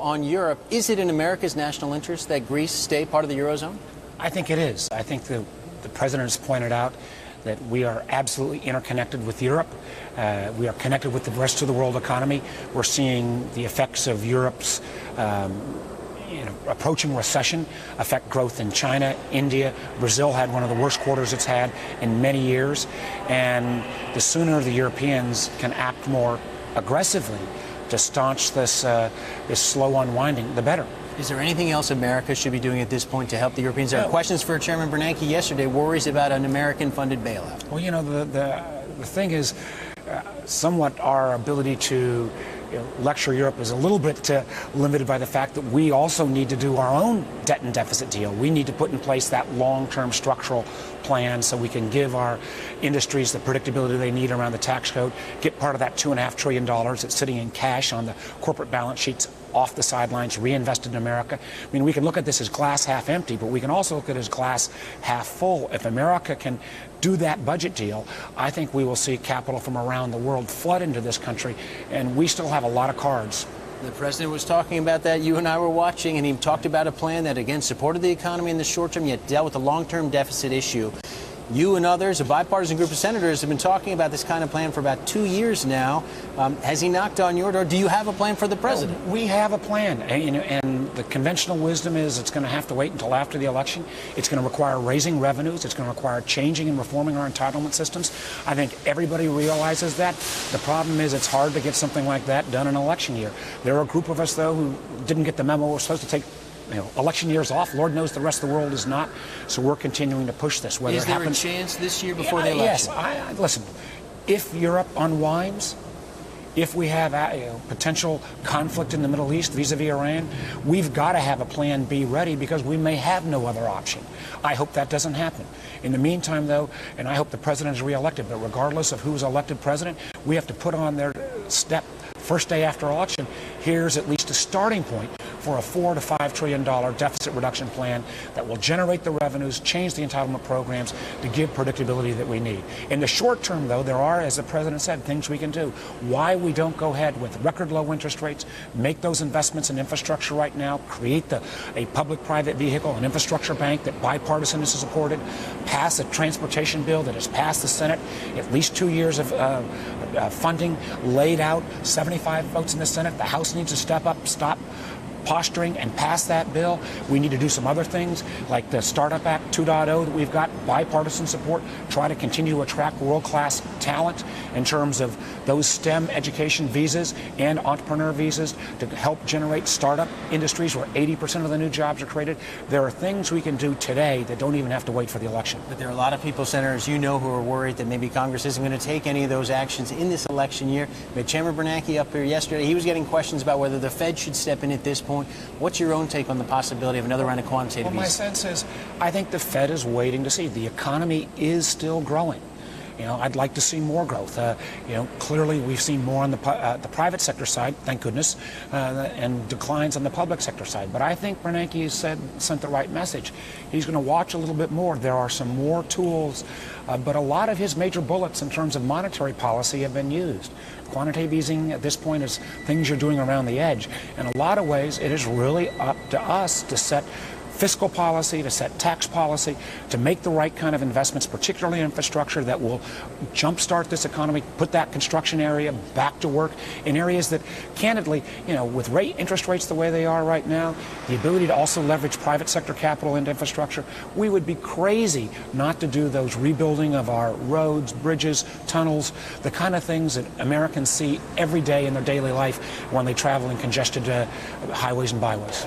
on Europe. Is it in America's national interest that Greece stay part of the Eurozone? I think it is. I think the President has pointed out that we are absolutely interconnected with Europe. We are connected with the rest of the world economy. We're seeing the effects of Europe's approaching recession affect growth in China, India. Brazil had one of the worst quarters it's had in many years. And the sooner the Europeans can act more aggressively to staunch this slow unwinding, the better. Is there anything else America should be doing at this point to help the Europeans? There are questions for Chairman Bernanke yesterday, worries about an American-funded bailout. Well, the thing is, somewhat our ability to lecture Europe is a little bit limited by the fact that we also need to do our own debt and deficit deal. We need to put in place that long-term structural plan so we can give our industries the predictability they need around the tax code, get part of that $2.5 trillion that's sitting in cash on the corporate balance sheets off the sidelines, reinvested in America. I mean, we can look at this as glass half empty, but we can also look at it as glass half full. If America can do that budget deal, I think we will see capital from around the world flood into this country, and we still have a lot of cards. The president was talking about that. You and I were watching, and he talked about a plan that, again, supported the economy in the short term, yet dealt with the long-term deficit issue. You and others, a bipartisan group of senators, have been talking about this kind of plan for about 2 years now. Has he knocked on your door? Do you have a plan for the president? Well, we have a plan, and the conventional wisdom is it's going to have to wait until after the election. It's going to require raising revenues. It's going to require changing and reforming our entitlement systems. I think everybody realizes that. The problem is it's hard to get something like that done in an election year. There are a group of us, though, who didn't get the memo. We're supposed to take election years off. Lord knows the rest of the world is not. So we're continuing to push this. Is there a chance this year before the election? Yes. Listen, if Europe unwinds, if we have potential conflict in the Middle East vis-a-vis Iran, we've got to have a plan B ready because we may have no other option. I hope that doesn't happen. In the meantime, though, and I hope the president is reelected, but regardless of who's elected president, we have to put on their step first day after election. Here's at least a starting point for a $4 to $5 trillion deficit reduction plan that will generate the revenues, change the entitlement programs to give predictability that we need. In the short term, though, there are, as the president said, things we can do. Why we don't go ahead with record low interest rates, make those investments in infrastructure right now, create a public-private vehicle, an infrastructure bank that bipartisan is supported, pass a transportation bill that has passed the Senate, at least 2 years of funding laid out, 75 votes in the Senate. The House needs to step up, stop posturing and pass that bill. We need to do some other things like the Startup Act 2.0 that we've got bipartisan support, try to continue to attract world-class talent in terms of those STEM education visas and entrepreneur visas to help generate startup industries where 80% of the new jobs are created. There are things we can do today that don't even have to wait for the election. But there are a lot of people, senators, who are worried that maybe Congress isn't going to take any of those actions in this election year. We had Chairman Bernanke up here yesterday. He was getting questions about whether the Fed should step in at this point. What's your own take on the possibility of another round of quantitative easing? Well, my sense is I think the Fed is waiting to see. The economy is still growing. I'd like to see more growth. Clearly we've seen more on the private sector side, thank goodness, and declines on the public sector side. But I think Bernanke sent the right message. He's going to watch a little bit more. There are some more tools, but a lot of his major bullets in terms of monetary policy have been used. Quantitative easing at this point is things you're doing around the edge. In a lot of ways, it is really up to us to set fiscal policy, to set tax policy, to make the right kind of investments, particularly in infrastructure that will jumpstart this economy, put that construction area back to work in areas that, candidly, with interest rates the way they are right now, the ability to also leverage private sector capital into infrastructure, we would be crazy not to do those rebuilding of our roads, bridges, tunnels, the kind of things that Americans see every day in their daily life when they travel in congested highways and byways.